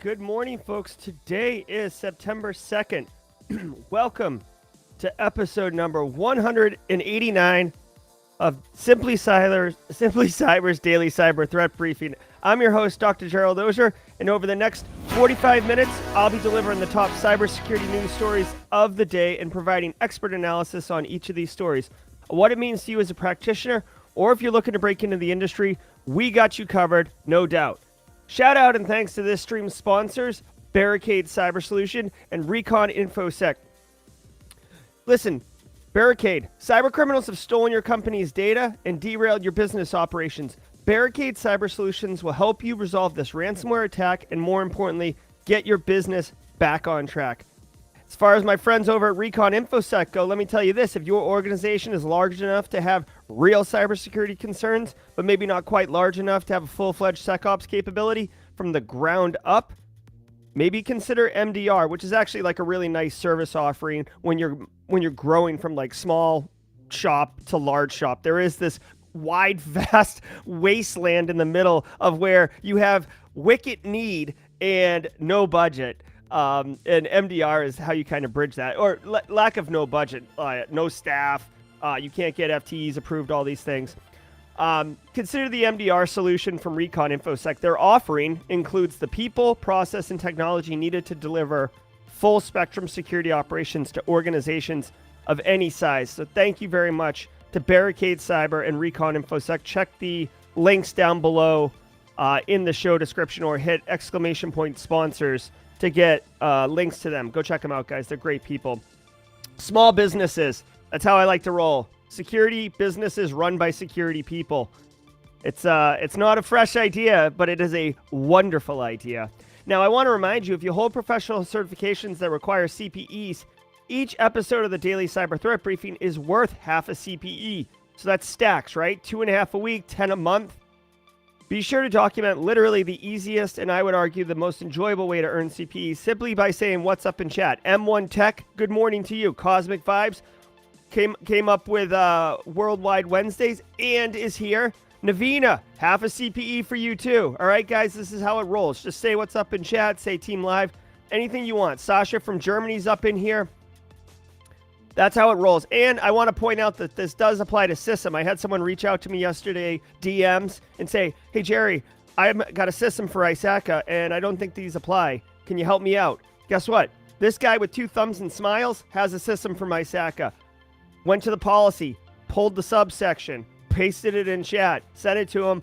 Good morning, folks. Today is September 2nd. Welcome to episode number 189 of Simply Cyber's Daily Cyber Threat Briefing. I'm your host, Dr. Gerald Auger, and over the next 45 minutes, I'll be delivering the top cybersecurity news stories of the day and providing expert analysis on each of these stories. What it means to you as a practitioner, or if you're looking to break into the industry, we got you covered, no doubt. Shout out and thanks to this stream's sponsors, Barricade Cyber Solution and RECON INFOSEC. Listen, Barricade, cyber criminals have stolen your company's data and derailed your business operations. Barricade Cyber Solutions will help you resolve this ransomware attack and, more importantly, get your business back on track. As far as my friends over at RECON INFOSEC go, let me tell you this. If your organization is large enough to have real cybersecurity concerns, but maybe not quite large enough to have a full-fledged SecOps capability from the ground up, maybe consider MDR, which is actually like a really nice service offering when you're growing from like small shop to large shop. There is this wide, vast wasteland in the middle of where you have wicked need and no budget. And MDR is how you kind of bridge that, or lack of no budget, no staff, you can't get FTEs approved, all these things. Consider the MDR solution from RECON INFOSEC. Their offering includes the people, process, and technology needed to deliver full spectrum security operations to organizations of any size. So thank you very much to Barricade Cyber and RECON INFOSEC. Check the links down below in the show description, or hit !sponsors to get links to them. Go check them out, guys. They're great people. Small businesses. That's how I like to roll. Security businesses run by security people. It's not a fresh idea, but it is a wonderful idea. Now, I want to remind you, if you hold professional certifications that require CPEs, each episode of the Daily Cyber Threat Briefing is worth half a CPE. So that's stacks, right? 2.5 a week, 10 a month. Be sure to document literally the easiest, and I would argue the most enjoyable way to earn CPE simply by saying what's up in chat. M1 Tech, good morning to you. Cosmic Vibes came up with Worldwide Wednesdays and is here. Navina, half a CPE for you too. All right, guys, this is how it rolls. Just say what's up in chat, say Team Live, anything you want. Sasha from Germany's up in here. That's how it rolls. And I want to point out that this does apply to SISM. I had someone reach out to me yesterday, DMs, and say, hey, Jerry, I've got a system for ISACA, and I don't think these apply. Can you help me out? Guess what? This guy with 2 thumbs and smiles has a system for ISACA. Went to the policy, pulled the subsection, pasted it in chat, sent it to him.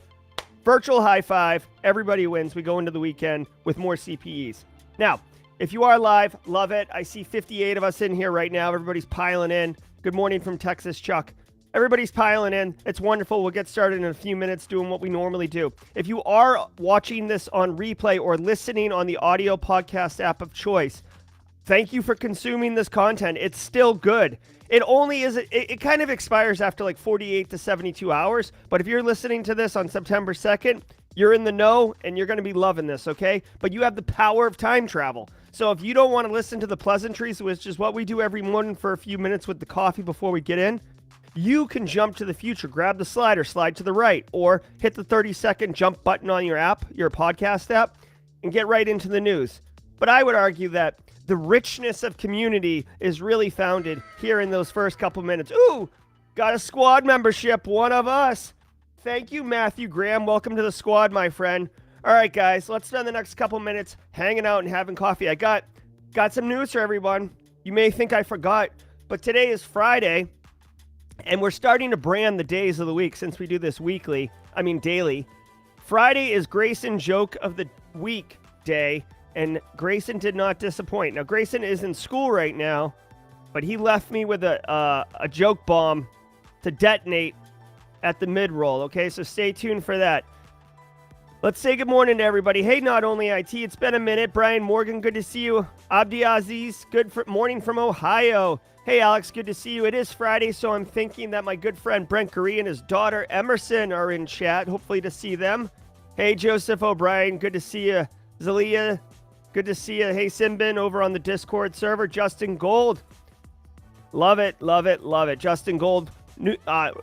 Virtual high five. Everybody wins. We go into the weekend with more CPEs. Now, if you are live, love it. I see 58 of us in here right now. Everybody's piling in. Good morning from Texas, Chuck. Everybody's piling in. It's wonderful. We'll get started in a few minutes doing what we normally do. If you are watching this on replay or listening on the audio podcast app of choice, thank you for consuming this content. It's still good. It kind of expires after like 48 to 72 hours. But if you're listening to this on September 2nd, you're in the know and you're going to be loving this, okay? But you have the power of time travel. So if you don't want to listen to the pleasantries, which is what we do every morning for a few minutes with the coffee before we get in, you can jump to the future, grab the slider, slide to the right, or hit the 30-second jump button on your app, your podcast app, and get right into the news. But I would argue that the richness of community is really founded here in those first couple minutes. Ooh, got a squad membership, one of us. Thank you, Matthew Graham. Welcome to the squad, my friend. All right, guys, let's spend the next couple minutes hanging out and having coffee. I got some news for everyone. You may think I forgot, but today is Friday, and we're starting to brand the days of the week since we do this daily. Friday is Grayson Joke of the Week Day, and Grayson did not disappoint. Now, Grayson is in school right now, but he left me with a joke bomb to detonate at the mid-roll, okay? So stay tuned for that. Let's say good morning to everybody. Hey, Not Only IT, it's been a minute. Brian Morgan, good to see you. Abdi Aziz, morning from Ohio. Hey, Alex, good to see you. It is Friday, so I'm thinking that my good friend Brent Gurry and his daughter Emerson are in chat. Hopefully to see them. Hey, Joseph O'Brien, good to see you. Zalia, good to see you. Hey, Simbin, over on the Discord server. Justin Gold. Love it, love it, love it. Justin Gold.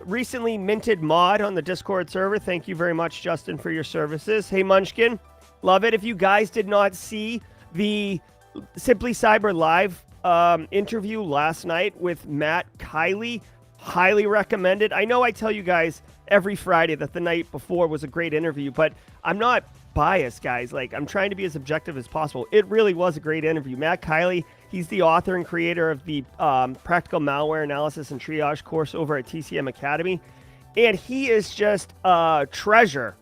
Recently minted mod on the Discord server. Thank you very much, Justin, for your services. Hey, Munchkin. Love it. If you guys did not see the Simply Cyber Live interview last night with Matt Kiley, highly recommend it. I know I tell you guys every Friday that the night before was a great interview, but I'm not biased, guys. Like, I'm trying to be as objective as possible. It really was a great interview. Matt Kiley, he's the author and creator of the Practical Malware Analysis and Triage course over at TCM Academy, and he is just a treasure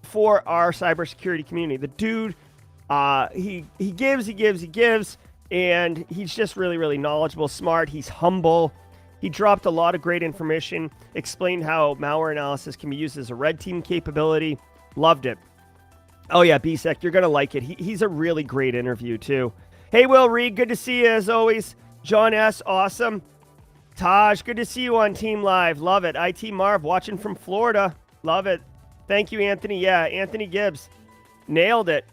for our cybersecurity community. The dude, he gives, and he's just really, really knowledgeable, smart. He's humble. He dropped a lot of great information, explained how malware analysis can be used as a red team capability. Loved it. Oh yeah, BSEC, you're going to like it. He's a really great interview too. Hey, Will Reed, good to see you as always. John S., awesome. Taj, good to see you on Team Live. Love it. IT Marv, watching from Florida. Love it. Thank you, Anthony. Yeah, Anthony Gibbs. Nailed it.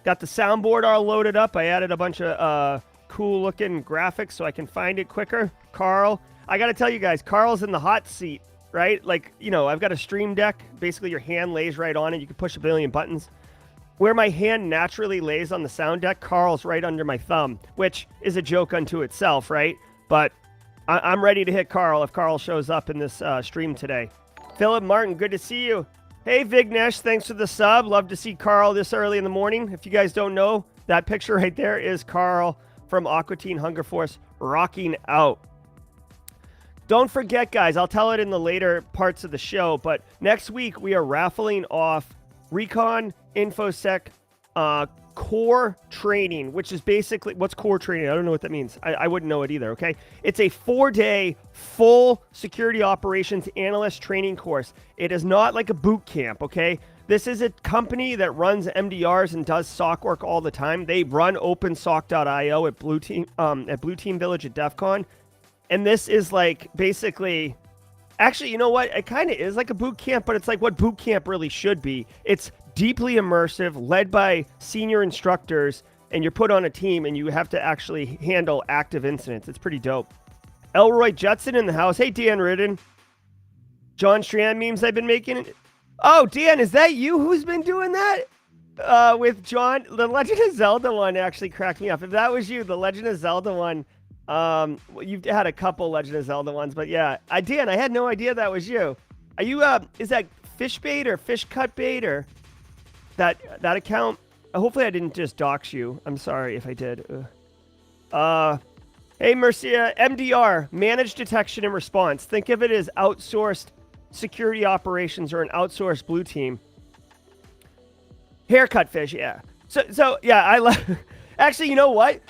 Got the soundboard all loaded up. I added a bunch of cool-looking graphics so I can find it quicker. Carl. I got to tell you guys, Carl's in the hot seat, right? Like, you know, I've got a Stream Deck. Basically, your hand lays right on it. You can push a billion buttons. Where my hand naturally lays on the sound deck, Carl's right under my thumb, which is a joke unto itself, right? But I'm ready to hit Carl if Carl shows up in this stream today. Philip Martin, good to see you. Hey, Vignesh, thanks for the sub. Love to see Carl this early in the morning. If you guys don't know, that picture right there is Carl from Aqua Teen Hunger Force rocking out. Don't forget, guys, I'll tell it in the later parts of the show, but next week we are raffling off RECON INFOSEC core training, which is basically, what's core training? I don't know what that means. I wouldn't know it either, okay? It's a 4-day full security operations analyst training course. It is not like a boot camp, okay? This is a company that runs MDRs and does SOC work all the time. They run opensoc.io at Blue Team Village at DEF CON. And this is like basically, actually, you know what? It kind of is like a boot camp, but it's like what boot camp really should be. It's deeply immersive, led by senior instructors, and you're put on a team and you have to actually handle active incidents. It's pretty dope. Elroy Judson in the house. Hey, Dan Ridden. John Strand memes I've been making. Oh, Dan, is that you who's been doing that? With John, the Legend of Zelda one actually cracked me up. If that was you, the Legend of Zelda one, you've had a couple Legend of Zelda ones, but yeah, Dan, I had no idea that was you. Are you, is that fish bait or fish cut bait or that account? Hopefully I didn't just dox you. I'm sorry if I did. Hey, Mercia, MDR, managed detection and response. Think of it as outsourced security operations or an outsourced blue team. Haircut fish, yeah. So yeah, I love. Actually, you know what?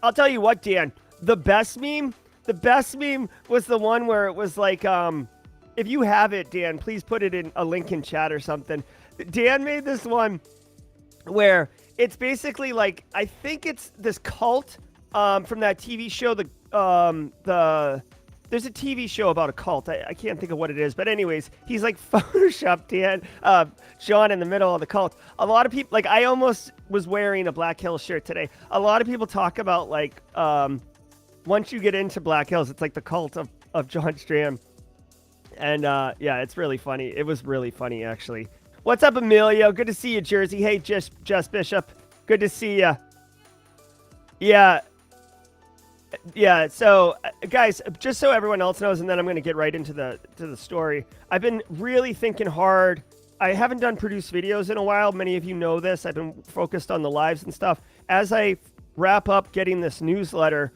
I'll tell you what, Dan. The best meme was the one where it was like, if you have it, Dan, please put it in a link in chat or something. Dan made this one where it's basically like, I think it's this cult from that TV show, there's a TV show about a cult. I can't think of what it is. But anyways, he's like Photoshopped Dan, John in the middle of the cult. A lot of people, like I almost was wearing a Black Hills shirt today. A lot of people talk about like, once you get into Black Hills, it's like the cult of John Strand. And yeah, it's really funny. It was really funny, actually. What's up, Emilio? Good to see you, Jersey. Hey, Jess Bishop. Good to see you. Yeah, so guys, just so everyone else knows, and then I'm going to get right into the story. I've been really thinking hard. I haven't done produced videos in a while. Many of you know this. I've been focused on the lives and stuff. As I wrap up getting this newsletter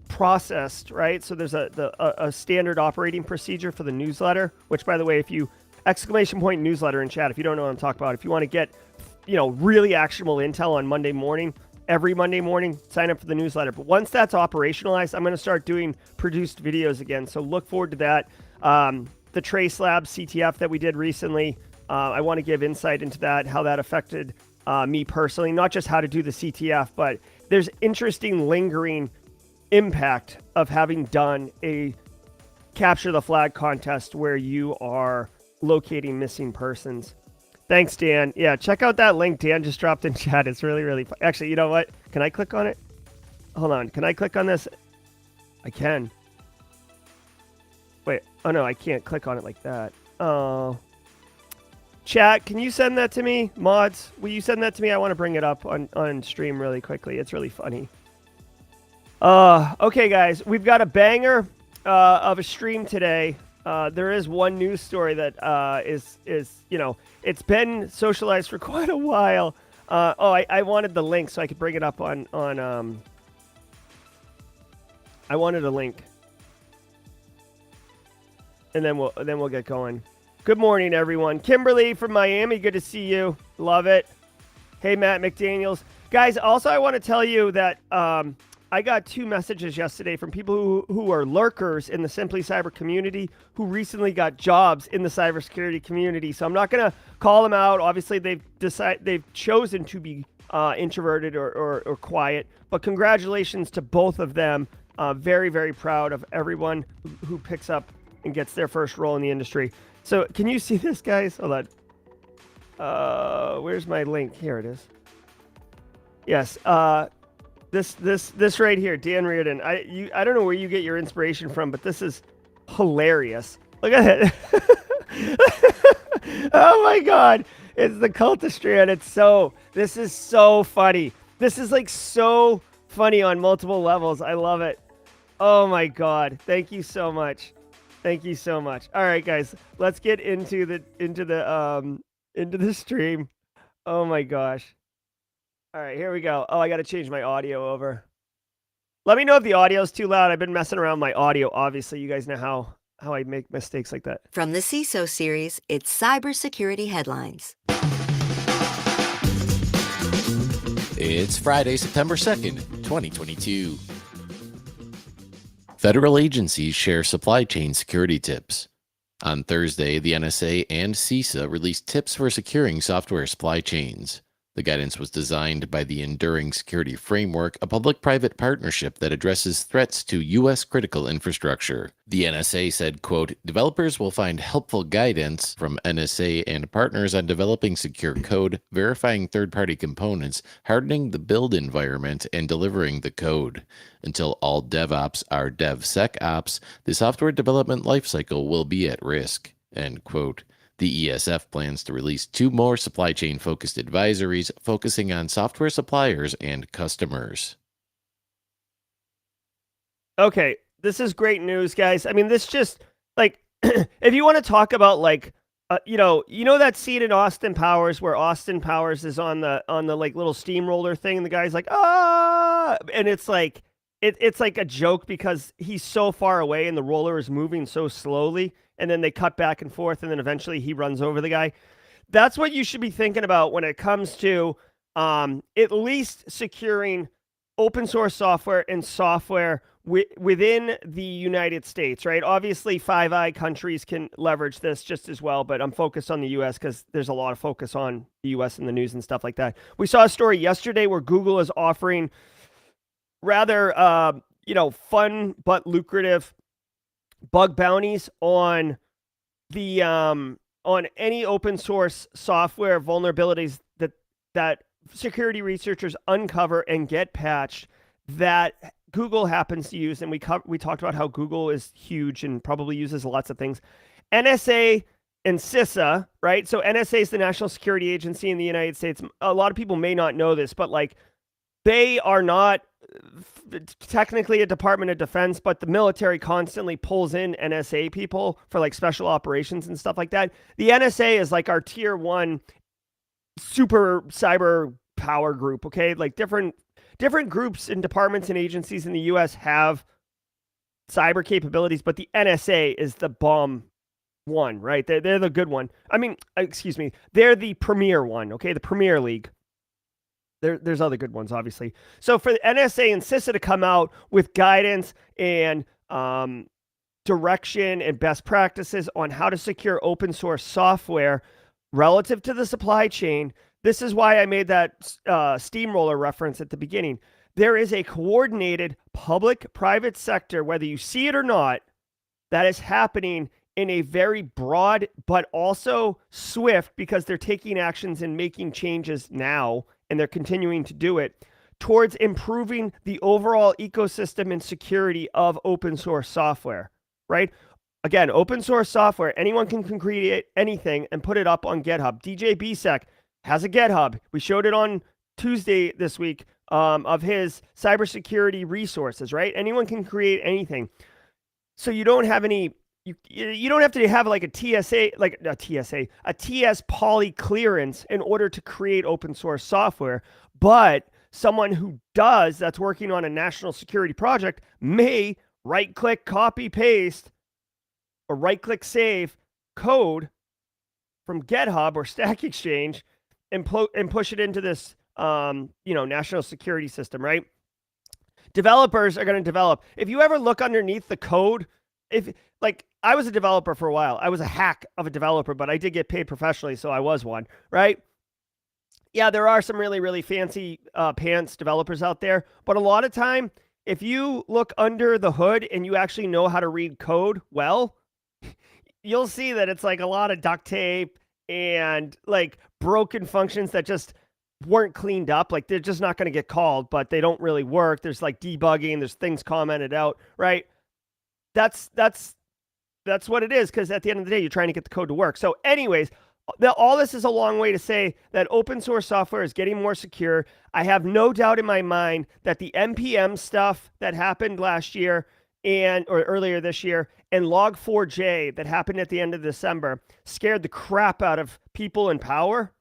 processed, right? So there's a standard operating procedure for the newsletter, which, by the way, if you !newsletter in chat, if you don't know what I'm talking about, if you want to get, really actionable intel on Monday morning, every Monday morning, sign up for the newsletter. But once that's operationalized, I'm going to start doing produced videos again. So look forward to that. The Trace Lab CTF that we did recently, I want to give insight into that, how that affected me personally, not just how to do the CTF, but there's interesting lingering impact of having done a capture the flag contest where you are locating missing persons. Thanks, Dan. Yeah, check out that link Dan just dropped in chat. It's really, really fun. Actually, you know what? Can I click on it? Hold on. Can I click on this? I can. Wait. Oh, no, I can't click on it like that. Oh. Chat, can you send that to me? Mods, will you send that to me? I want to bring it up on stream really quickly. It's really funny. Okay, guys, we've got a banger of a stream today. There is one news story that is it's been socialized for quite a while. I wanted the link so I could bring it up on I wanted a link, and then we'll get going. Good morning, everyone. Kimberly from Miami, good to see you. Love it. Hey, Matt McDaniels. Guys, also I want to tell you that I got 2 messages yesterday from people who are lurkers in the Simply Cyber community who recently got jobs in the cybersecurity community. So I'm not going to call them out. Obviously, they've chosen to be introverted or quiet. But congratulations to both of them. Very, very proud of everyone who picks up and gets their first role in the industry. So can you see this, guys? Hold on. Where's my link? Here it is. Yes. This right here, Dan Reardon. I don't know where you get your inspiration from, but this is hilarious. Look at it. Oh my God. It's the cultistry, and this is so funny. This is like so funny on multiple levels. I love it. Oh my God. Thank you so much. Thank you so much. All right, guys, let's get into the stream. Oh my gosh. All right, here we go. Oh, I got to change my audio over. Let me know if the audio is too loud. I've been messing around with my audio. Obviously, you guys know how I make mistakes like that. From the CISO series, it's Cybersecurity Headlines. It's Friday, September 2nd, 2022. Federal agencies share supply chain security tips. On Thursday, the NSA and CISA released tips for securing software supply chains. The guidance was designed by the Enduring Security Framework, a public-private partnership that addresses threats to U.S. critical infrastructure. The NSA said, quote, developers will find helpful guidance from NSA and partners on developing secure code, verifying third-party components, hardening the build environment, and delivering the code. Until all DevOps are DevSecOps, the software development lifecycle will be at risk, end quote. The ESF plans to release 2 more supply chain-focused advisories focusing on software suppliers and customers. Okay, this is great news, guys. I mean, this just, like, if you want to talk about, like, you know that scene in Austin Powers where Austin Powers is on the like little steamroller thing, and the guy's like, ah, and it's like, it's like a joke because he's so far away and the roller is moving so slowly. And then they cut back and forth, and then eventually he runs over the guy. That's what you should be thinking about when it comes to at least securing open source software and software within the United States, right? Obviously, Five Eye countries can leverage this just as well, but I'm focused on the U.S. because there's a lot of focus on the U.S. in the news and stuff like that. We saw a story yesterday where Google is offering rather, fun but lucrative bug bounties on the on any open source software vulnerabilities that security researchers uncover and get patched that Google happens to use. And we talked about how Google is huge and probably uses lots of things. NSA and CISA, right? So NSA is the National Security Agency in the United States. A lot of people may not know this, but like they are not technically a Department of Defense, but the military constantly pulls in NSA people for like special operations and stuff like that. The NSA is like our tier 1 super cyber power group, okay? Like different groups and departments and agencies in the US have cyber capabilities, but the NSA is the bomb one, right? They're the good one. I mean, excuse me, they're the premier one, okay? The Premier League. There's other good ones, obviously. So for the NSA and CISA to come out with guidance and direction and best practices on how to secure open source software relative to the supply chain, this is why I made that steamroller reference at the beginning. There is a coordinated public-private sector, whether you see it or not, that is happening in a very broad but also swift, because they're taking actions and making changes now, and they're continuing to do it, towards improving the overall ecosystem and security of open source software, right? Again, open source software. Anyone can create anything and put it up on GitHub. DJ BSEC has a GitHub. We showed it on Tuesday this week of his cybersecurity resources, right? Anyone can create anything. So you don't have any, you don't have to have like a TSA, a TS poly clearance in order to create open source software. But someone who does, that's working on a national security project, may right click, copy, paste, or right click, save code from GitHub or Stack Exchange and push it into this, national security system, right? Developers are going to develop. If you ever look underneath the code, I was a developer for a while. I was a hack of a developer, but I did get paid professionally, so I was one, right? Yeah, there are some really, really fancy pants developers out there, but a lot of time, if you look under the hood and you actually know how to read code well, you'll see that it's like a lot of duct tape and like broken functions that just weren't cleaned up. Like they're just not going to get called, but they don't really work. There's like debugging, there's things commented out, right? That's what it is, because at the end of the day, you're trying to get the code to work. So anyways, all this is a long way to say that open source software is getting more secure. I have no doubt in my mind that the NPM stuff that happened last year or earlier this year and Log4j that happened at the end of December scared the crap out of people in power.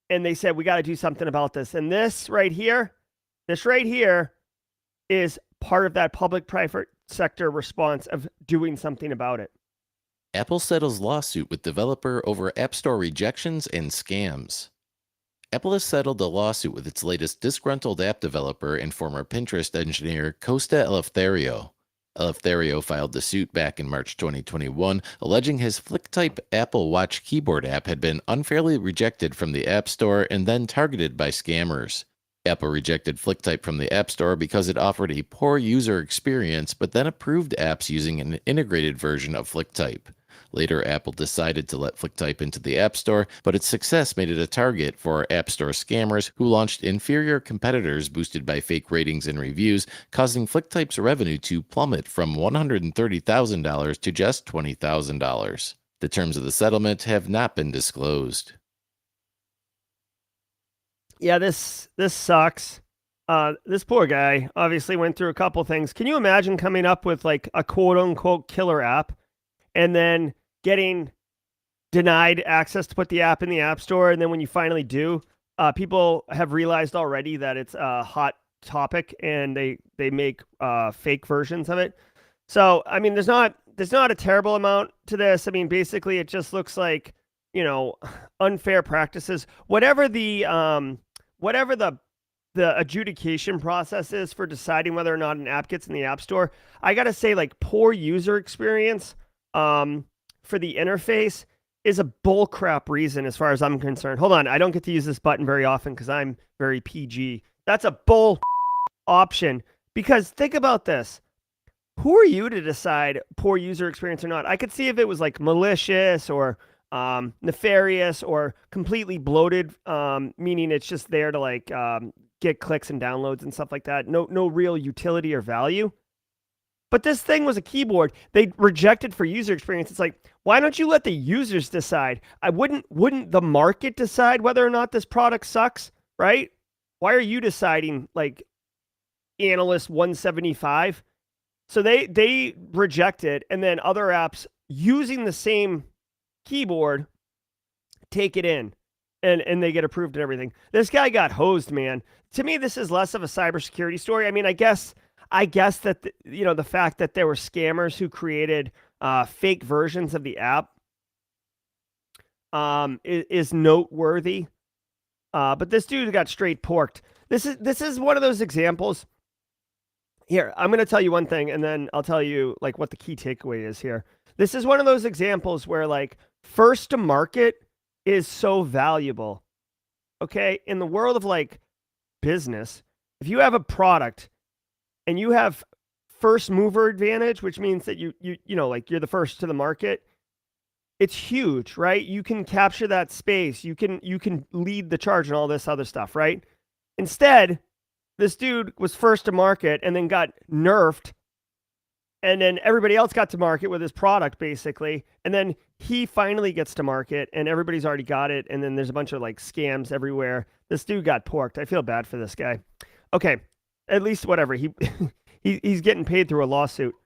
And they said, we got to do something about this. And this right here is part of that public-private sector response of doing something about it. Apple settles lawsuit with developer over App Store rejections and scams. Apple has settled a lawsuit with its latest disgruntled app developer and former Pinterest engineer, Costa Eleftherio. Eleftherio filed the suit back in March 2021, alleging his FlickType Apple Watch keyboard app had been unfairly rejected from the App Store and then targeted by scammers. Apple rejected FlickType from the App Store because it offered a poor user experience, but then approved apps using an integrated version of FlickType. Later, Apple decided to let FlickType into the App Store, but its success made it a target for App Store scammers who launched inferior competitors boosted by fake ratings and reviews, causing FlickType's revenue to plummet from $130,000 to just $20,000. The terms of the settlement have not been disclosed. Yeah, this sucks. This poor guy obviously went through a couple things. Can you imagine coming up with like a quote unquote killer app and then getting denied access to put the app in the App Store? And then when you finally do, people have realized already that it's a hot topic and they make fake versions of it. So, I mean, there's not a terrible amount to this. I mean, basically it just looks like, unfair practices, whatever the adjudication process is for deciding whether or not an app gets in the App Store. I got to say, like, poor user experience for the interface is a bullcrap reason as far as I'm concerned. Hold on, I don't get to use this button very often because I'm very PG. That's a bull option, because think about this. Who are you to decide poor user experience or not? I could see if it was like malicious or nefarious or completely bloated, meaning it's just there to like get clicks and downloads and stuff like that. No real utility or value. But this thing was a keyboard. They rejected for user experience. It's like, why don't you let the users decide? Wouldn't the market decide whether or not this product sucks, right? Why are you deciding, like, analyst 175? So they reject it, and then other apps using the same keyboard take it in, and they get approved and everything. This guy got hosed, man. To me, this is less of a cybersecurity story. I mean, I guess that the fact that there were scammers who created fake versions of the app is noteworthy. But this dude got straight porked. This is one of those examples. Here, I'm going to tell you one thing, and then I'll tell you like what the key takeaway is here. This is one of those examples where like first to market is so valuable. Okay, in the world of like business, if you have a product and you have first mover advantage, which means that you like you're the first to the market, it's huge, right? You can capture that space. You can lead the charge and all this other stuff, right? Instead, this dude was first to market and then got nerfed And then everybody else got to market with his product, basically. And then he finally gets to market, and everybody's already got it. And then there's a bunch of like scams everywhere. This dude got porked. I feel bad for this guy. Okay, at least whatever. He's getting paid through a lawsuit.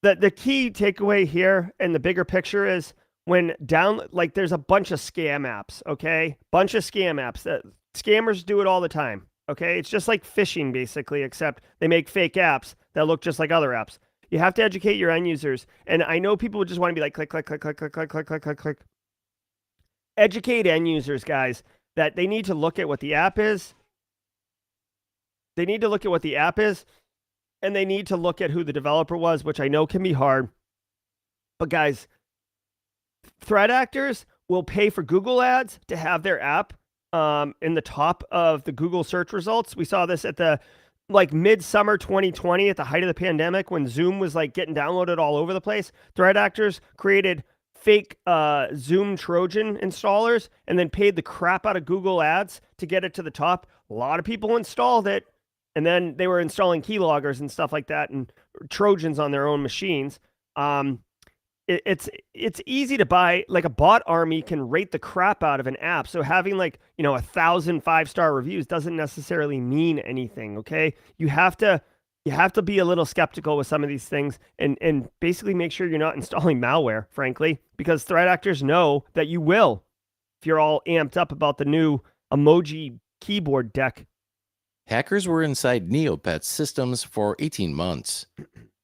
The key takeaway here and the bigger picture is when there's a bunch of scam apps, okay? Bunch of scam apps. That scammers do it all the time, okay? It's just like phishing, basically, except they make fake apps that look just like other apps. You have to educate your end users. And I know people would just want to be like, click, click, click, click, click, click, click, click, click, click. Educate end users, guys, that they need to look at what the app is. They need to look at what the app is, and they need to look at who the developer was, which I know can be hard. But guys, threat actors will pay for Google ads to have their app in the top of the Google search results. We saw this at the midsummer 2020 at the height of the pandemic when Zoom was like getting downloaded all over the place. Threat actors created fake Zoom Trojan installers and then paid the crap out of Google ads to get it to the top. A lot of people installed it, and then they were installing keyloggers and stuff like that and Trojans on their own machines. It's easy to buy. Like a bot army can rate the crap out of an app. So having 1,000 5-star reviews doesn't necessarily mean anything. Okay, you have to be a little skeptical with some of these things and basically make sure you're not installing malware, frankly, because threat actors know that you will if you're all amped up about the new emoji keyboard deck. Hackers were inside Neopets systems for 18 months.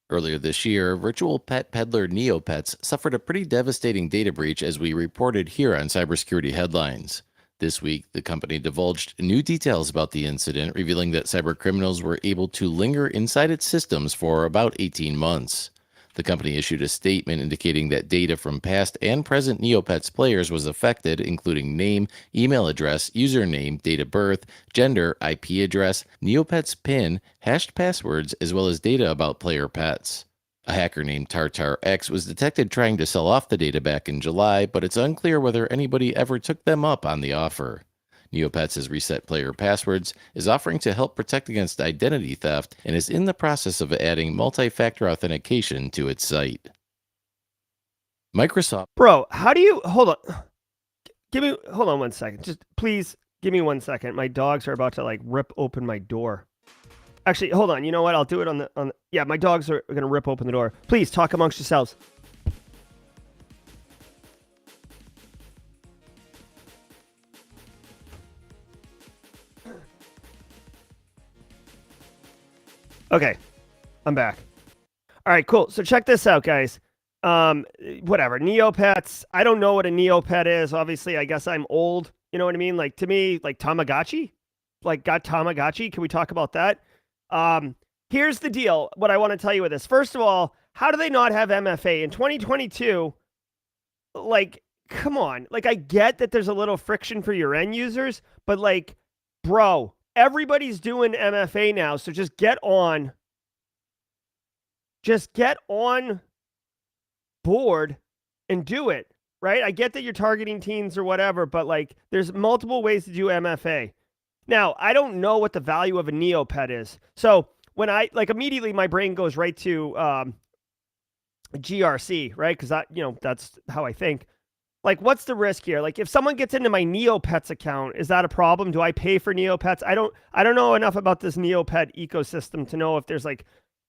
Earlier this year, virtual pet peddler Neopets suffered a pretty devastating data breach, as we reported here on Cybersecurity Headlines. This week, the company divulged new details about the incident, revealing that cybercriminals were able to linger inside its systems for about 18 months. The company issued a statement indicating that data from past and present Neopets players was affected, including name, email address, username, date of birth, gender, IP address, Neopets PIN, hashed passwords, as well as data about player pets. A hacker named Tartar X was detected trying to sell off the data back in July, but it's unclear whether anybody ever took them up on the offer. Neopets has reset player passwords, is offering to help protect against identity theft, and is in the process of adding multi-factor authentication to its site. Microsoft. Bro, how do you... Hold on. Hold on 1 second. Just please give me 1 second. My dogs are about to rip open my door. Actually, hold on. You know what? I'll do it on the... Yeah, my dogs are going to rip open the door. Please talk amongst yourselves. Okay, I'm back. All right, cool. So check this out, guys. Whatever, Neopets. I don't know what a Neopet is. Obviously, I guess I'm old. You know what I mean? To me, Tamagotchi. Got Tamagotchi. Can we talk about that? Here's the deal. What I want to tell you with this. First of all, how do they not have MFA in 2022? Come on. I get that there's a little friction for your end users, but bro, everybody's doing MFA now, so just get on board and do it, right? I get that you're targeting teens or whatever, but there's multiple ways to do MFA. Now, I don't know what the value of a Neopet is. So when I immediately my brain goes right to GRC, right? Because that's how I think. What's the risk here? If someone gets into my Neopets account, is that a problem? Do I pay for Neopets? I don't know enough about this Neopet ecosystem to know if there's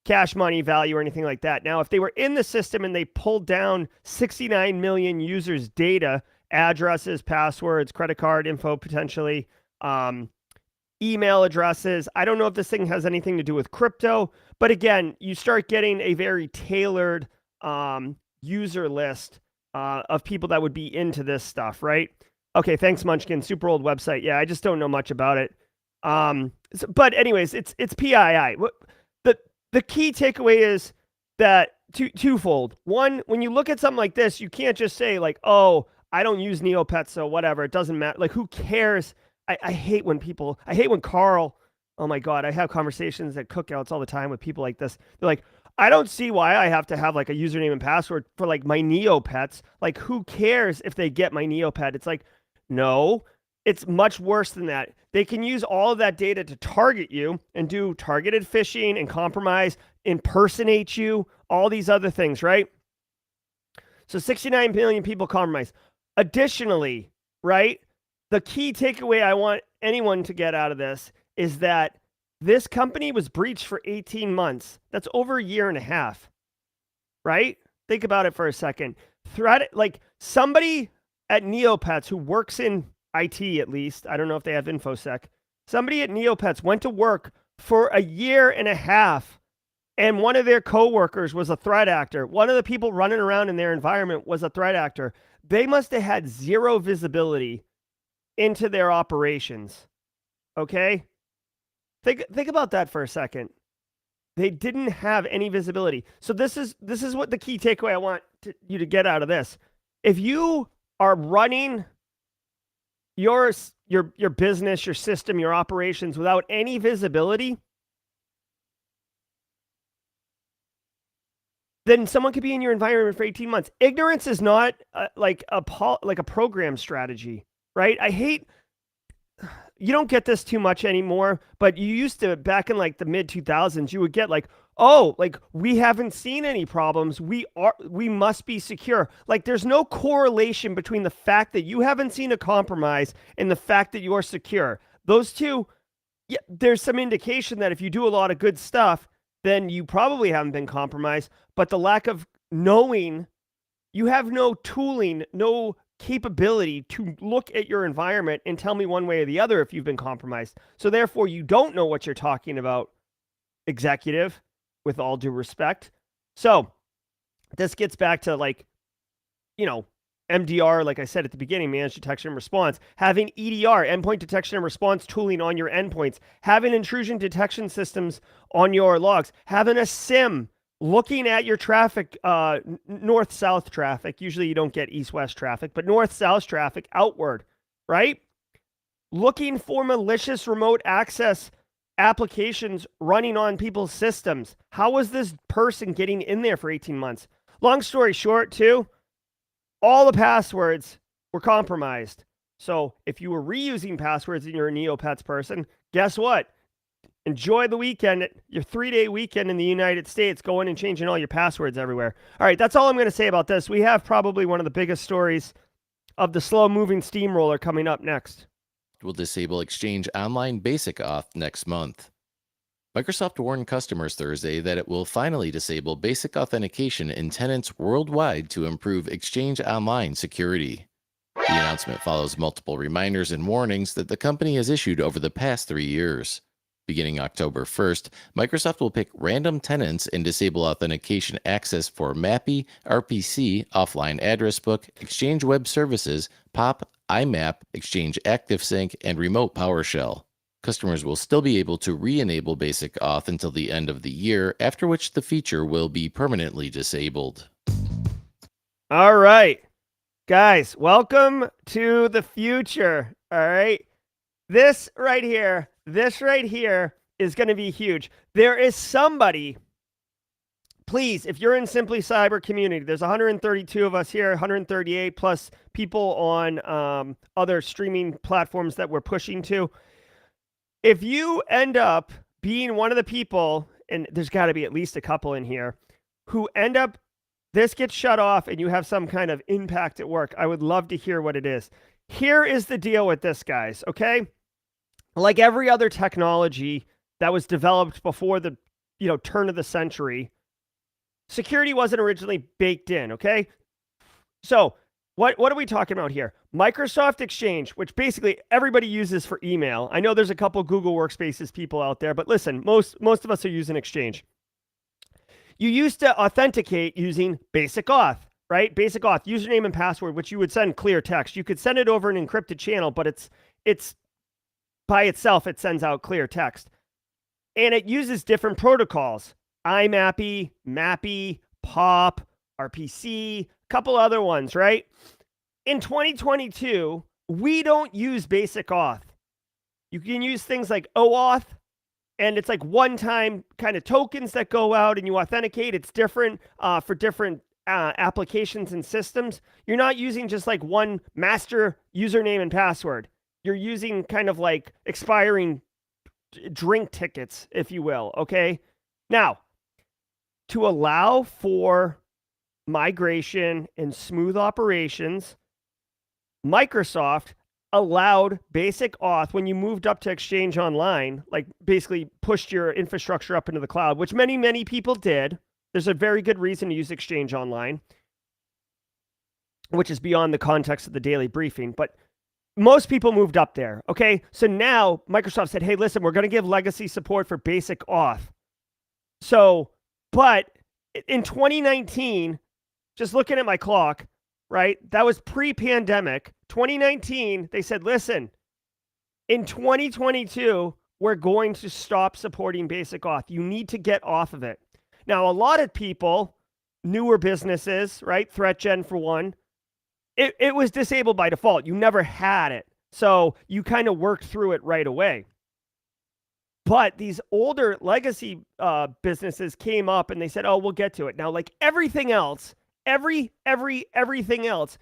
cash money value or anything like that. Now, if they were in the system and they pulled down 69 million users' data, addresses, passwords, credit card info, potentially, email addresses, I don't know if this thing has anything to do with crypto. But again, you start getting a very tailored user list of people that would be into this stuff, right? Okay, thanks, Munchkin. Super old website. Yeah, I just don't know much about it. But anyways, it's PII. The key takeaway is that twofold. One, when you look at something like this, you can't just say oh, I don't use Neopets, so whatever. It doesn't matter. Who cares? I hate when Carl, oh my God, I have conversations at cookouts all the time with people like this. They're I don't see why I have to have a username and password for my Neopets. Who cares if they get my Neopet? It's no, it's much worse than that. They can use all of that data to target you and do targeted phishing and compromise impersonate you, all these other things, right? So 69 million people compromised. Additionally, right, the key takeaway I want anyone to get out of this is that this company was breached for 18 months. That's over a year and a half, right? Think about it for a second. Like somebody at Neopets who works in IT, at least, I don't know if they have InfoSec, somebody at Neopets went to work for a year and a half, and one of their coworkers was a threat actor. One of the people running around in their environment was a threat actor. They must have had zero visibility into their operations. Okay? Think about that for a second. They didn't have any visibility. So this is what the key takeaway I want you to get out of this. If you are running your business, your system, your operations without any visibility, then someone could be in your environment for 18 months. Ignorance is not like a program strategy, right? You don't get this too much anymore, but you used to, back in like the mid 2000s, you would get like, oh, like we haven't seen any problems. We must be secure. Like there's no correlation between the fact that you haven't seen a compromise and the fact that you're secure. Those two, yeah, there's some indication that if you do a lot of good stuff, then you probably haven't been compromised. But the lack of knowing, you have no tooling, no capability to look at your environment and tell me one way or the other if you've been compromised. So therefore, you don't know what you're talking about, executive, with all due respect. So this gets back to like, MDR, like I said at the beginning, managed detection and response, having EDR, endpoint detection and response tooling on your endpoints, having intrusion detection systems on your logs, having a SIM, looking at your traffic, north-south traffic. Usually you don't get east-west traffic, but north-south traffic outward, right? Looking for malicious remote access applications running on people's systems. How was this person getting in there for 18 months? Long story short, too, all the passwords were compromised. So if you were reusing passwords and you're a Neopets person, guess what? Enjoy the weekend, your 3-day weekend in the United States, going and changing all your passwords everywhere. All right, that's all I'm going to say about this. We have probably one of the biggest stories of the slow-moving steamroller coming up next. Will disable Exchange Online Basic Auth next month. Microsoft warned customers Thursday that it will finally disable basic authentication in tenants worldwide to improve Exchange Online security. The announcement follows multiple reminders and warnings that the company has issued over the past 3 years. Beginning October 1st, Microsoft will pick random tenants and disable authentication access for MAPI, RPC, Offline Address Book, Exchange Web Services, POP, IMAP, Exchange ActiveSync, and Remote PowerShell. Customers will still be able to re-enable Basic Auth until the end of the year, after which the feature will be permanently disabled. All right, guys, welcome to the future. All right, this right here is going to be huge. There is somebody, please, if you're in Simply Cyber community, there's 132 of us here, 138 plus people on other streaming platforms that we're pushing to. If you end up being one of the people, and there's got to be at least a couple in here, who end up, this gets shut off and you have some kind of impact at work, I would love to hear what it is. Here is the deal with this, guys, okay? Like every other technology that was developed before the turn of the century, security wasn't originally baked in, okay? So what are we talking about here? Microsoft Exchange, which basically everybody uses for email. I know there's a couple Google Workspaces people out there, but listen, most of us are using Exchange. You used to authenticate using Basic Auth, right? Basic Auth, username and password, which you would send clear text. You could send it over an encrypted channel, but it's by itself, it sends out clear text. And it uses different protocols. IMAPI, MAPI, POP, RPC, a couple other ones, right? In 2022, we don't use Basic Auth. You can use things like OAuth, and it's like one-time kind of tokens that go out and you authenticate. It's different for different applications and systems. You're not using just like one master username and password. You're using kind of like expiring drink tickets, if you will, okay? Now, to allow for migration and smooth operations, Microsoft allowed basic auth when you moved up to Exchange Online, like basically pushed your infrastructure up into the cloud, which many, many people did. There's a very good reason to use Exchange Online, which is beyond the context of the daily briefing, but most people moved up there, okay? So now Microsoft said, hey, listen, we're going to give legacy support for basic auth. So, but in 2019, just looking at my clock, right? That was pre-pandemic. 2019, they said, listen, in 2022, we're going to stop supporting basic auth. You need to get off of it. Now, a lot of people, newer businesses, right? ThreatGen for one, it was disabled by default. You never had it. So you kind of worked through it right away. But these older legacy businesses came up and they said, oh, we'll get to it. Now, like everything else, everything else,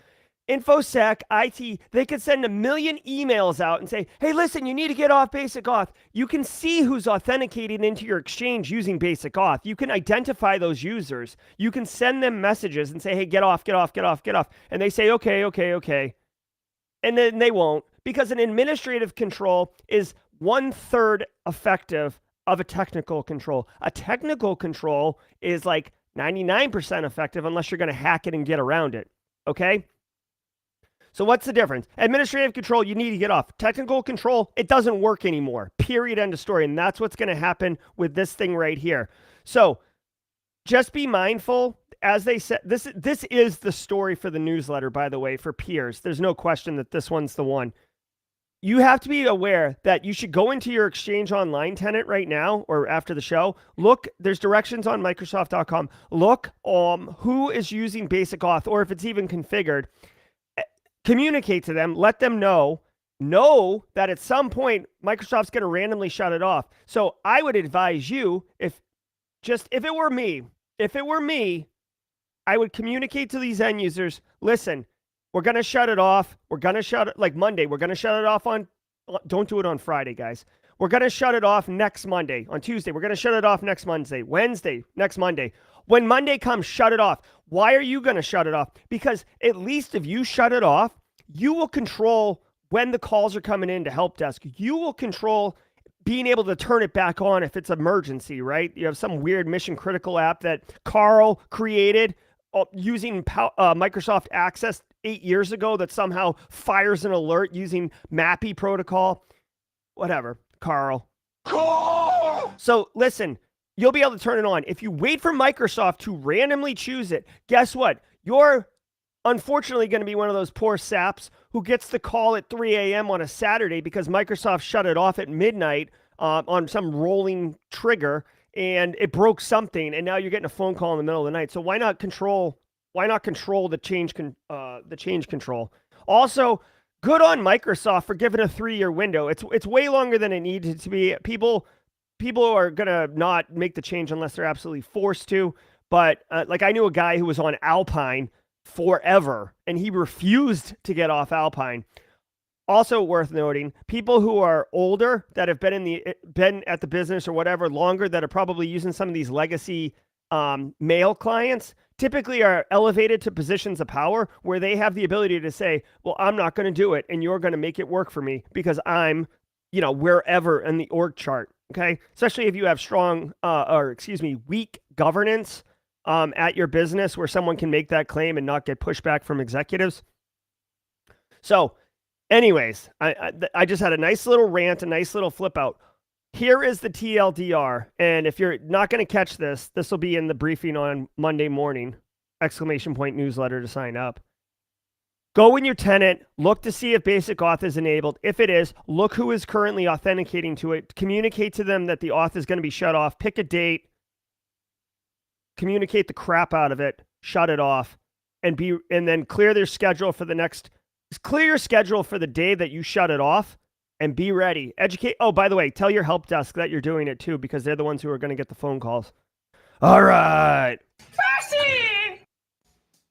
InfoSec, IT, they could send 1 million emails out and say, hey, listen, you need to get off basic auth. You can see who's authenticating into your exchange using basic auth. You can identify those users. You can send them messages and say, hey, get off. And they say, okay. And then they won't, because an administrative control is 1/3 effective of a technical control. A technical control is like 99% effective unless you're going to hack it and get around it. Okay? So what's the difference? Administrative control, you need to get off. Technical control, it doesn't work anymore. Period. End of story. And that's what's going to happen with this thing right here. So just be mindful. As they said, this is the story for the newsletter, by the way, for peers. There's no question that this one's the one. You have to be aware that you should go into your Exchange Online tenant right now or after the show. Look, there's directions on Microsoft.com. Look who is using basic auth, or if it's even configured. Communicate to them, let them know that at some point Microsoft's going to randomly shut it off. So I would advise you, if it were me, I would communicate to these end users, listen, we're going to shut it off. We're going to shut it like Monday. We're going to shut it off don't do it on Friday, guys. We're going to shut it off next Monday. On Tuesday, we're going to shut it off next Wednesday, next Monday. When Monday comes, shut it off. Why are you going to shut it off? Because at least if you shut it off, you will control when the calls are coming in to help desk. You will control being able to turn it back on if it's emergency, right? You have some weird mission critical app that Carl created using Microsoft Access 8 years ago that somehow fires an alert using MAPI protocol. Whatever, Carl. So listen, you'll be able to turn it on. If you wait for Microsoft to randomly choose it, guess what? You're unfortunately going to be one of those poor saps who gets the call at 3 a.m. on a Saturday because Microsoft shut it off at midnight on some rolling trigger and it broke something, and now you're getting a phone call in the middle of the night. So why not control the change control? Also, good on Microsoft for giving a 3-year window. It's way longer than it needed to be. People are gonna not make the change unless they're absolutely forced to. But like I knew a guy who was on Alpine forever, and he refused to get off Alpine. Also worth noting, people who are older that have been at the business or whatever longer, that are probably using some of these legacy mail clients, typically are elevated to positions of power where they have the ability to say, well, I'm not going to do it, and you're going to make it work for me because I'm, wherever in the org chart. Okay, especially if you have weak governance at your business where someone can make that claim and not get pushback from executives. So anyways, I just had a nice little rant, a nice little flip out. Here is the TLDR. And if you're not going to catch this will be in the briefing on Monday morning, ! Newsletter to sign up. Go in your tenant, look to see if basic auth is enabled. If it is, look who is currently authenticating to it. Communicate to them that the auth is going to be shut off. Pick a date. Communicate the crap out of it. Shut it off. And then clear their schedule for the next. Clear your schedule for the day that you shut it off and be ready. Educate. Oh, by the way, tell your help desk that you're doing it too, because they're the ones who are going to get the phone calls. All right.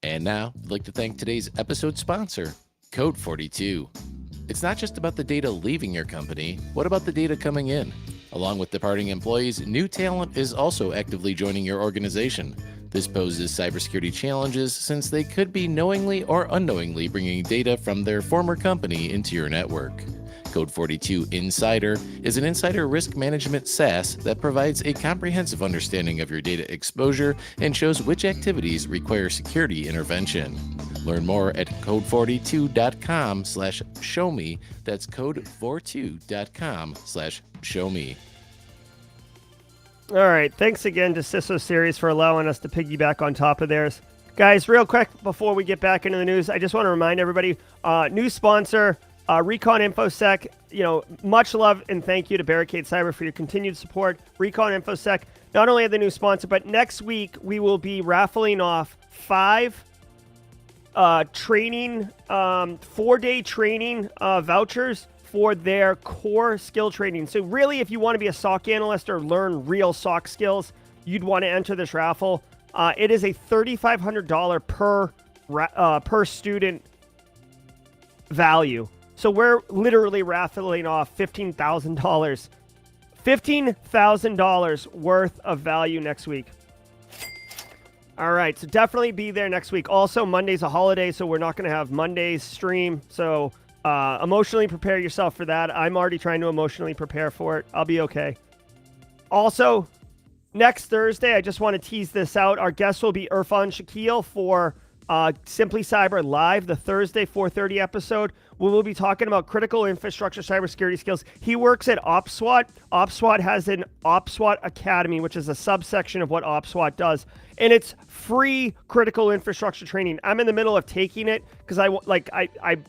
And now, I'd like to thank today's episode sponsor, Code 42. It's not just about the data leaving your company. What about the data coming in? Along with departing employees, new talent is also actively joining your organization. This poses cybersecurity challenges since they could be knowingly or unknowingly bringing data from their former company into your network. Code 42 Insider is an insider risk management SaaS that provides a comprehensive understanding of your data exposure and shows which activities require security intervention. Learn more at code42.com/showme. That's code42.com/showme. All right. Thanks again to CISO Series for allowing us to piggyback on top of theirs. Guys, real quick before we get back into the news, I just want to remind everybody, new sponsor, RECON INFOSEC. Much love and thank you to Barricade Cyber for your continued support. RECON INFOSEC, not only the new sponsor, but next week we will be raffling off 5 training, 4-day training vouchers for their core skill training. So really, if you want to be a SOC analyst or learn real SOC skills, you'd want to enter this raffle. It is a $3,500 per student value. So we're literally raffling off $15,000. $15,000 worth of value next week. All right, so definitely be there next week. Also, Monday's a holiday, so we're not going to have Monday's stream. So emotionally prepare yourself for that. I'm already trying to emotionally prepare for it. I'll be okay. Also, next Thursday, I just want to tease this out. Our guest will be Irfan Shakil for Simply Cyber Live, the Thursday 4:30 episode. We will be talking about critical infrastructure cybersecurity skills. He works at OpSWAT. OpSWAT has an OpSWAT Academy, which is a subsection of what OpSWAT does. And it's free critical infrastructure training. I'm in the middle of taking it because I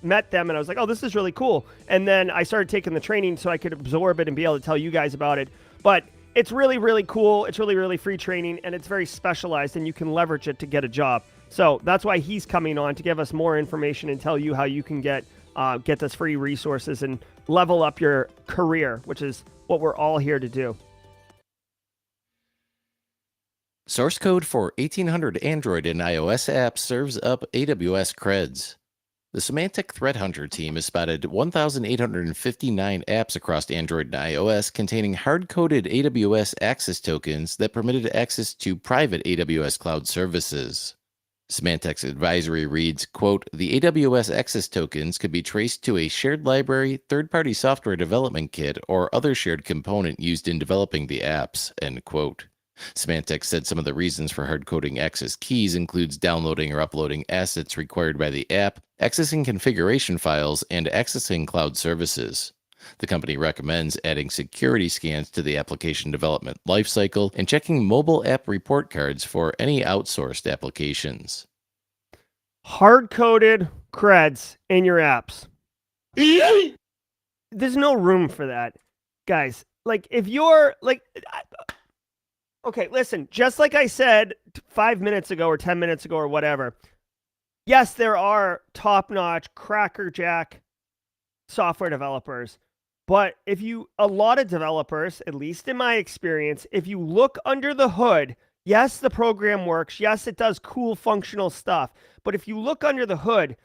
met them and I was like, oh, this is really cool. And then I started taking the training so I could absorb it and be able to tell you guys about it. But it's really, really cool. It's really, really free training, and it's very specialized, and you can leverage it to get a job. So that's why he's coming on, to give us more information and tell you how you can get this free resources and level up your career, which is what we're all here to do. Source code for 1,800 Android and iOS apps serves up AWS creds. The Semantic Threat Hunter team has spotted 1,859 apps across Android and iOS containing hard-coded AWS access tokens that permitted access to private AWS cloud services. Symantec's advisory reads, quote, "The AWS access tokens could be traced to a shared library, third-party software development kit, or other shared component used in developing the apps," end quote. Symantec said some of the reasons for hard-coding access keys includes downloading or uploading assets required by the app, accessing configuration files, and accessing cloud services. The company recommends adding security scans to the application development lifecycle and checking mobile app report cards for any outsourced applications. Hard-coded creds in your apps. There's no room for that. Guys, if you're okay, listen, just like I said 5 minutes ago or 10 minutes ago or whatever, yes, there are top-notch, crackerjack software developers. But a lot of developers, at least in my experience, if you look under the hood, yes, the program works. Yes, it does cool functional stuff. But if you look under the hood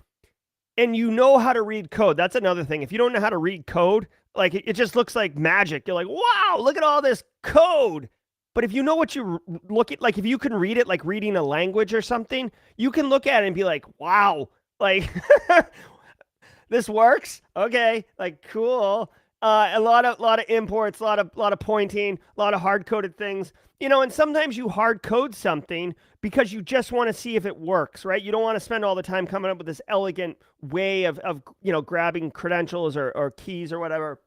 and you know how to read code, that's another thing. If you don't know how to read code, it just looks like magic. You're like, wow, look at all this code. But if you know what you look at, if you can read it like reading a language or something, you can look at it and be like, wow, this works. Okay, cool. A lot of imports, a lot of pointing, a lot of hard-coded things. And sometimes you hard-code something because you just want to see if it works, right? You don't want to spend all the time coming up with this elegant way of grabbing credentials or keys or whatever,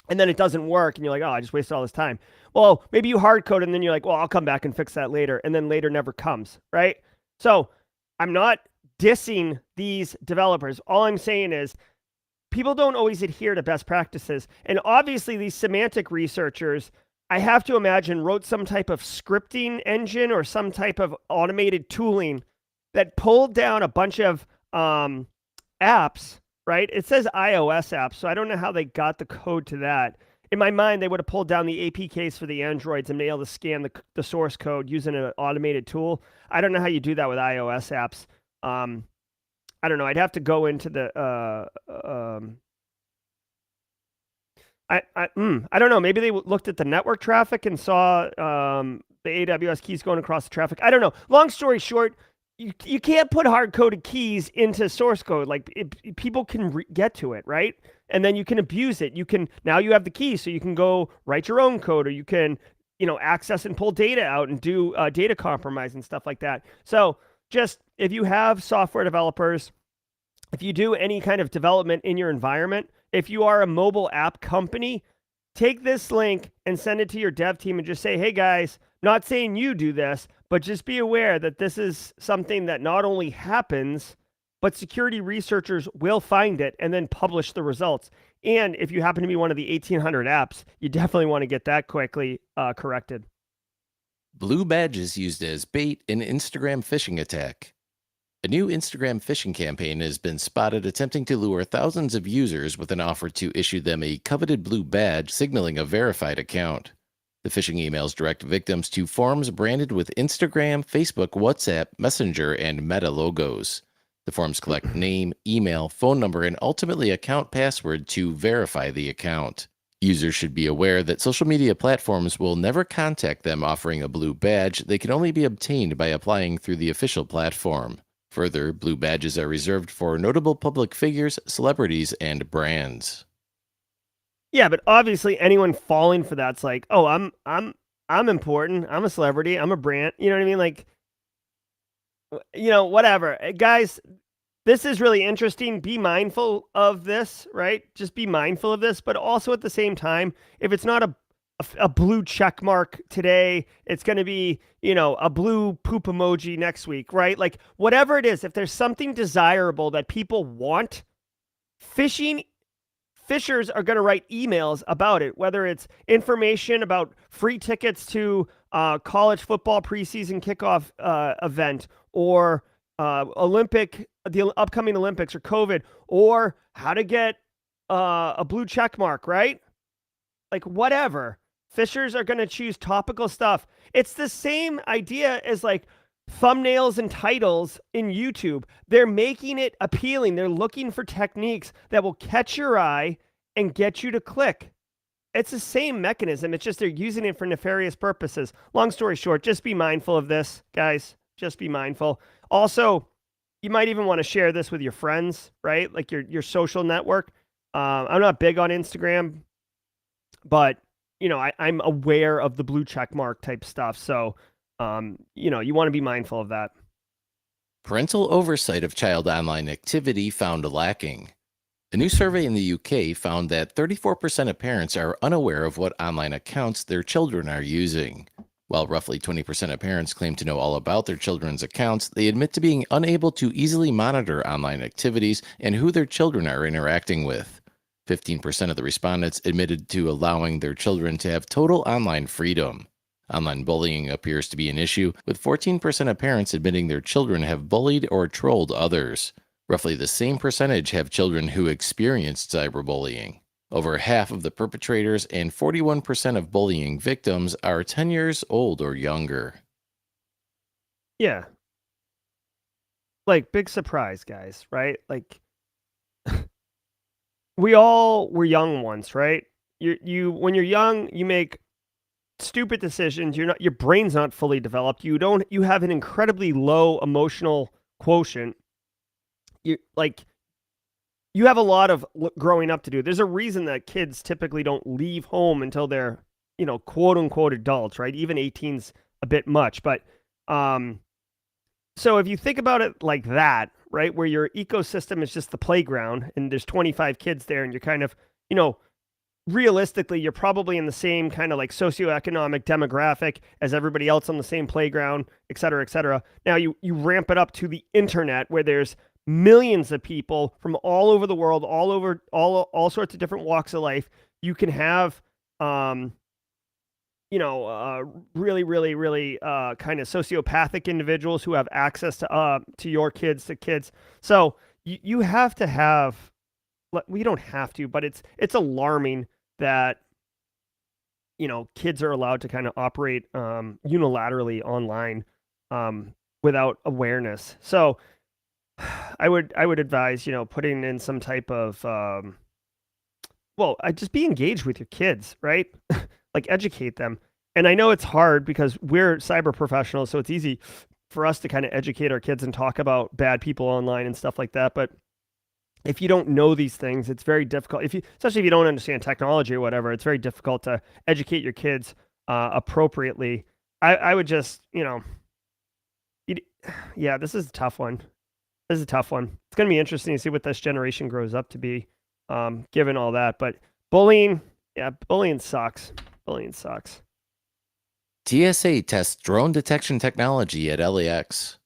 and then it doesn't work, and you're like, oh, I just wasted all this time. Well, maybe you hard-code, and then you're like, well, I'll come back and fix that later, and then later never comes, right? So I'm not dissing these developers. All I'm saying is, people don't always adhere to best practices. And obviously, these semantic researchers, I have to imagine, wrote some type of scripting engine or some type of automated tooling that pulled down a bunch of apps, right? It says iOS apps, so I don't know how they got the code to that. In my mind, they would have pulled down the APKs for the Androids and been able to scan the source code using an automated tool. I don't know how you do that with iOS apps. I don't know. I'd have to go into the I don't know. Maybe they looked at the network traffic and saw the AWS keys going across the traffic. I don't know. Long story short, you can't put hard-coded keys into source code. Like people can get to it, right? And then you can abuse it. Now you have the key, so you can go write your own code, or you can access and pull data out and do data compromise and stuff like that. So just if you have software developers, if you do any kind of development in your environment, if you are a mobile app company, take this link and send it to your dev team and just say, hey guys, not saying you do this, but just be aware that this is something that not only happens, but security researchers will find it and then publish the results. And if you happen to be one of the 1,800 apps, you definitely want to get that quickly corrected. Blue badges used as bait in Instagram phishing attack. A new Instagram phishing campaign has been spotted attempting to lure thousands of users with an offer to issue them a coveted blue badge signaling a verified account. The phishing emails direct victims to forms branded with Instagram, Facebook, WhatsApp, Messenger, and Meta logos. The forms collect name, email, phone number, and ultimately account password to verify the account. Users should be aware that social media platforms will never contact them offering a blue badge. They can only be obtained by applying through the official platform. Further, blue badges are reserved for notable public figures, celebrities, and brands. Yeah, but obviously anyone falling for that's like, oh, I'm important. I'm a celebrity. I'm a brand. You know what I mean? Like, whatever. Guys, this is really interesting. Be mindful of this, right? Just be mindful of this, but also at the same time, if it's not a blue check mark today, it's going to be, a blue poop emoji next week, right? Like whatever it is, if there's something desirable that people want, phishers are going to write emails about it, whether it's information about free tickets to college football preseason kickoff event, or the upcoming Olympics, or COVID, or how to get a blue check mark, right? Like whatever. Phishers are going to choose topical stuff. It's the same idea as like thumbnails and titles in YouTube. They're making it appealing. They're looking for techniques that will catch your eye and get you to click. It's the same mechanism. It's just they're using it for nefarious purposes. Long story short, just be mindful of this, guys. Just be mindful. Also, you might even want to share this with your friends, right? Like your social network. I'm not big on Instagram, but I'm aware of the blue check mark type stuff. So, you want to be mindful of that. Parental oversight of child online activity found lacking. A new survey in the UK found that 34% of parents are unaware of what online accounts their children are using. While roughly 20% of parents claim to know all about their children's accounts, they admit to being unable to easily monitor online activities and who their children are interacting with. 15% of the respondents admitted to allowing their children to have total online freedom. Online bullying appears to be an issue, with 14% of parents admitting their children have bullied or trolled others. Roughly the same percentage have children who experienced cyberbullying. Over half of the perpetrators and 41% of bullying victims are 10 years old or younger. Yeah. Like, big surprise, guys, right? Like, we all were young once, right? You when you're young, you make stupid decisions. Your brain's not fully developed. You have an incredibly low emotional quotient. You have a lot of growing up to do. There's a reason that kids typically don't leave home until they're, quote unquote adults, right? Even 18's a bit much, but so if you think about it like that, right, where your ecosystem is just the playground and there's 25 kids there, and you're kind of, realistically, you're probably in the same kind of like socioeconomic demographic as everybody else on the same playground, et cetera, et cetera. Now you ramp it up to the internet, where there's millions of people from all over the world, all sorts of different walks of life. You can have, really, really, really kind of sociopathic individuals who have access to your kids, to kids. So you have to have. We don't have to, but it's alarming that kids are allowed to kind of operate unilaterally online without awareness. So I would advise putting in some type of just be engaged with your kids, right? Like educate them. And I know it's hard because we're cyber professionals, so it's easy for us to kind of educate our kids and talk about bad people online and stuff like that. But if you don't know these things, it's very difficult. Especially if you don't understand technology or whatever, it's very difficult to educate your kids appropriately. I would just, yeah, this is a tough one. This is a tough one. It's going to be interesting to see what this generation grows up to be, given all that. But bullying sucks. Bullying sucks. TSA tests drone detection technology at LAX.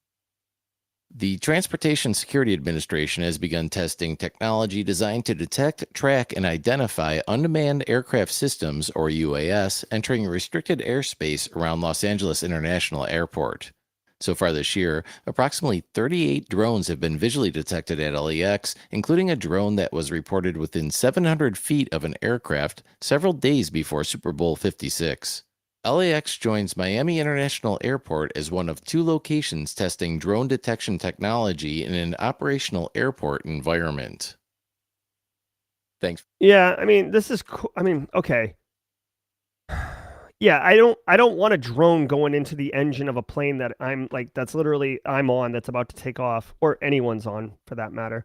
The Transportation Security Administration has begun testing technology designed to detect, track, and identify unmanned aircraft systems, or UAS, entering restricted airspace around Los Angeles International Airport. So far this year, approximately 38 drones have been visually detected at LAX, including a drone that was reported within 700 feet of an aircraft several days before Super Bowl 56. LAX joins Miami International Airport as one of 2 locations testing drone detection technology in an operational airport environment. Thanks. Yeah, I mean, this is cool. I mean, okay. Yeah, I don't want a drone going into the engine of a plane that that's literally I'm on, that's about to take off, or anyone's on for that matter.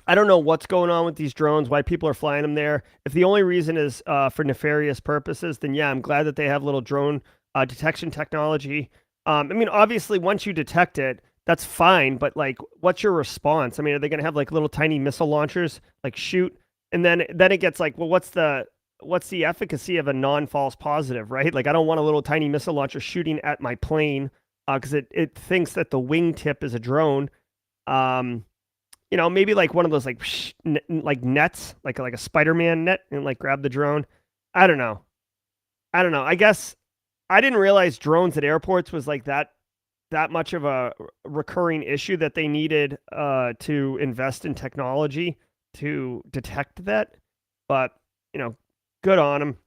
I don't know what's going on with these drones, why people are flying them there. If the only reason is for nefarious purposes, then yeah, I'm glad that they have little drone detection technology. I mean, obviously, once you detect it, that's fine, but like, what's your response? I mean, are they going to have like little tiny missile launchers, like shoot? And then it gets like, well, what's the efficacy of a non-false positive, right? Like, I don't want a little tiny missile launcher shooting at my plane because it thinks that the wingtip is a drone. Maybe like one of those like nets, like a Spider-Man net, and like grab the drone. I don't know. I guess I didn't realize drones at airports was like that much of a recurring issue that they needed to invest in technology to detect that. But, good on them.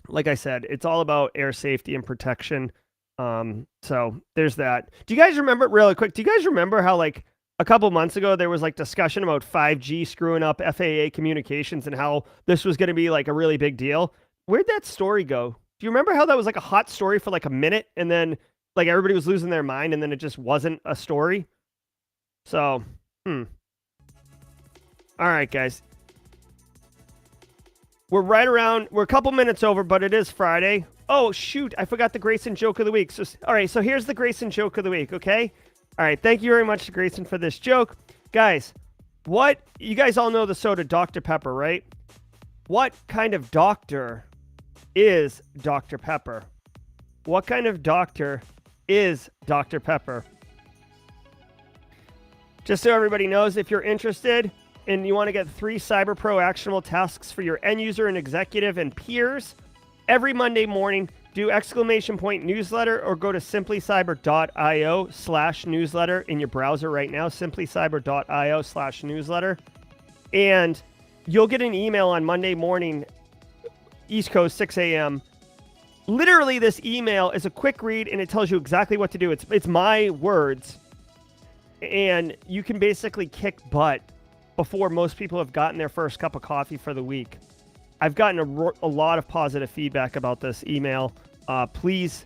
Like I said, it's all about air safety and protection. So there's that. Do you guys remember, really quick, how like a couple months ago, there was like discussion about 5G screwing up FAA communications and how this was going to be like a really big deal? Where'd that story go? Do you remember how that was like a hot story for like a minute and then like everybody was losing their mind and then it just wasn't a story? So, All right, guys. We're a couple minutes over, but it is Friday. Oh, shoot. I forgot the Grayson joke of the week. All right, so here's the Grayson joke of the week, okay? All right, thank you very much to Grayson for this joke. Guys, you guys all know the soda Dr. Pepper, right? What kind of doctor is Dr. Pepper? What kind of doctor is Dr. Pepper? Just so everybody knows, if you're interested and you want to get 3 Cyber Pro actionable tasks for your end user and executive and peers, every Monday morning, do !newsletter or go to simplycyber.io/newsletter in your browser right now, simplycyber.io/newsletter. And you'll get an email on Monday morning, East Coast, 6 a.m. Literally, this email is a quick read and it tells you exactly what to do. It's my words. And you can basically kick butt before most people have gotten their first cup of coffee for the week. I've gotten a lot of positive feedback about this email. Please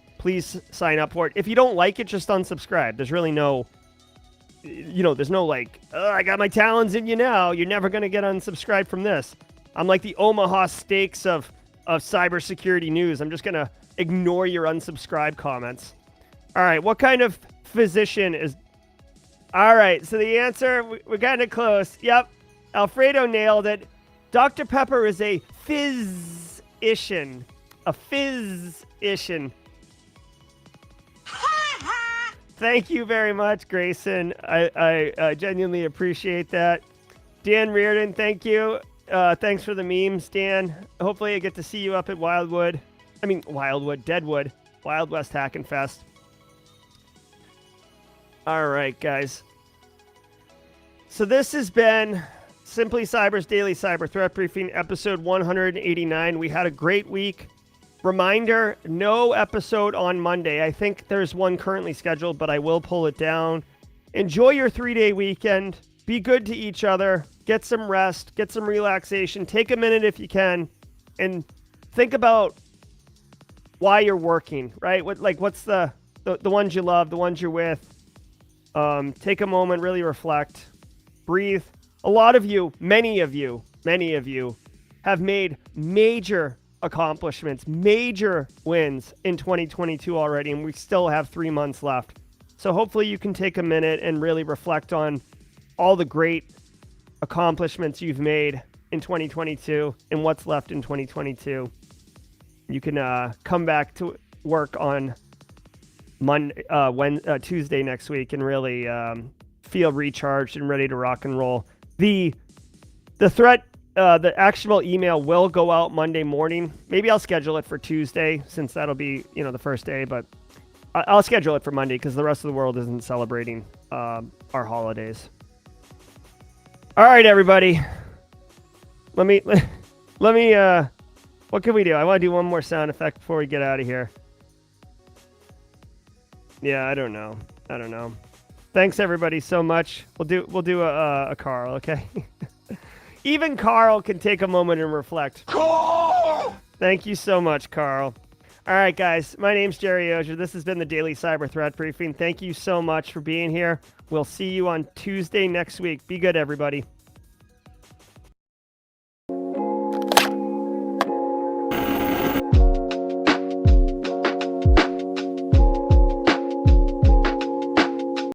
sign up for it. If you don't like it, just unsubscribe. There's really no, there's no like, oh, I got my talons in you now. You're never going to get unsubscribed from this. I'm like the Omaha Steaks of cybersecurity news. I'm just going to ignore your unsubscribe comments. All right. What kind of physician is... All right. So the answer, we're getting it close. Yep. Alfredo nailed it. Dr. Pepper is a physician. A physician. Thank you very much, Grayson. I genuinely appreciate that. Dan Reardon, thank you. Thanks for the memes, Dan. Hopefully I get to see you up at Deadwood. Wild West Hackin' Fest. All right, guys. So this has been Simply Cyber's Daily Cyber Threat Briefing, episode 189. We had a great week. Reminder, no episode on Monday. I think there's one currently scheduled, but I will pull it down. Enjoy your 3-day weekend. Be good to each other. get some rest, get some relaxation, take a minute if you can, and think about why you're working, right? What's the ones you love, the ones you're with. Take a moment, really reflect, breathe. A lot of you, many of you have made major accomplishments, major wins in 2022 already, and we still have 3 months left. So hopefully you can take a minute and really reflect on all the great accomplishments you've made in 2022 and what's left in 2022. You can come back to work on Tuesday next week and really feel recharged and ready to rock and roll. The threat, the actionable email will go out Monday morning. Maybe I'll schedule it for Tuesday since that'll be, the first day, but I'll schedule it for Monday because the rest of the world isn't celebrating our holidays. All right, everybody. Let me, what can we do? I want to do one more sound effect before we get out of here. Yeah, I don't know. Thanks everybody so much. We'll do a Carl, okay? Even Carl can take a moment and reflect. Carl! Thank you so much, Carl. All right, guys. My name's Jerry Auger. This has been the Daily Cyber Threat Briefing. Thank you so much for being here. We'll see you on Tuesday next week. Be good, everybody.